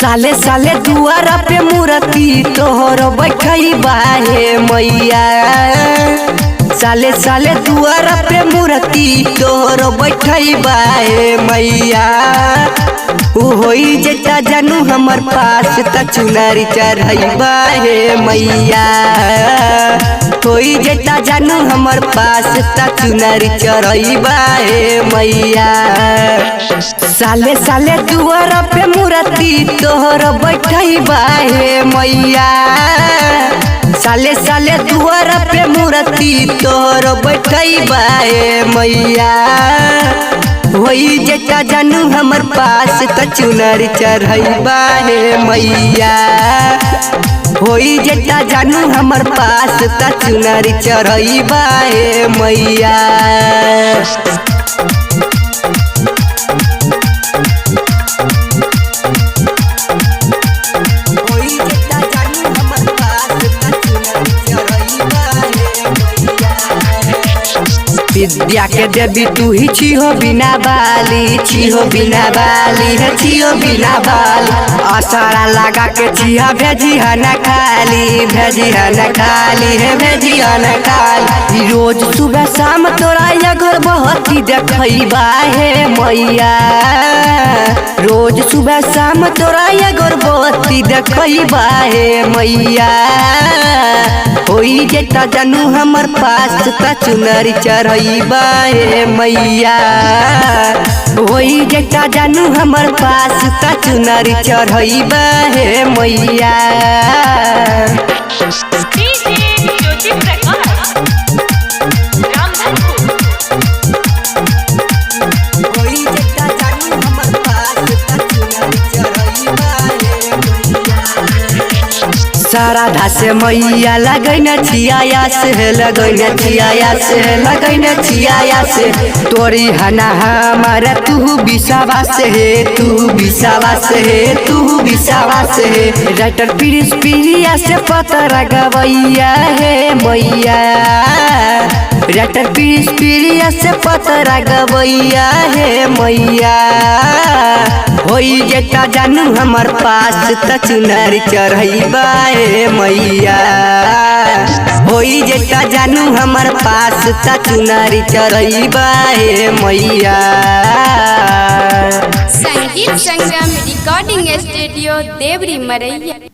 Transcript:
साले साले दुआरा पे मूर्ति तोहर बैठई बाहे मैया। साले साले दुआरा पे मूर्ति तोहर बैठई बाहे मैया। होई जेता जानू हमर पास त चुनरी चढ़ई बाहे मैया। होई जेता जानू हमर पास त चुनरी चढ़ई बाहे मैया। साले साले दुआरा पे मूर्ति तोहर बैठई बाहे मैया। साले साले दुआरा पे मूर्ति तोहर बैठई बाहे मैया। होई जेता जानू हमर पास त चुनरी चढ़ई बाहे मैया। होई जेता जानू हमर पास त चुनरी चढ़ई बाहे मैया। विद्या के देवी तू ही छिहो बिना बाली, छिहो बिना बाली है, छिहो बिना बाली। आसारा लगा के छिया भेजी है न खाली, भेजी है न खाली है, भेजी है न खाली। रोज सुबह शाम तोरा अगर बहती देखई बाहे मैया। रोज सुबह शाम तोरा अगर बहती देखई बाहे मैया। होई जेता जानू हमर पास त चुनरी चढ़ई बाहे मैया। होई जेता जानू हमर पास त चुनरी चढ़ई बाहे मैया। सारा से मैया लगैन छिया से, लगैन छिया से, लगैन छिया से। तोरी हना हमारा तू विश्वास है, तू विश्वास है, तू विश्वास है। राइटर प्रिंस प्रिया से पता गवैया है मैया। राइटर प्रिंस प्रिया से पता गवैया है मैया। होई जेता जानू हमर पास त चुनरी चढ़ई बाहे मैया। होई जेता जानू हमर पास त चुनरी चढ़ई बाहे मैया। संगीत संगम रिकॉर्डिंग स्टूडियो देवरी मरैया।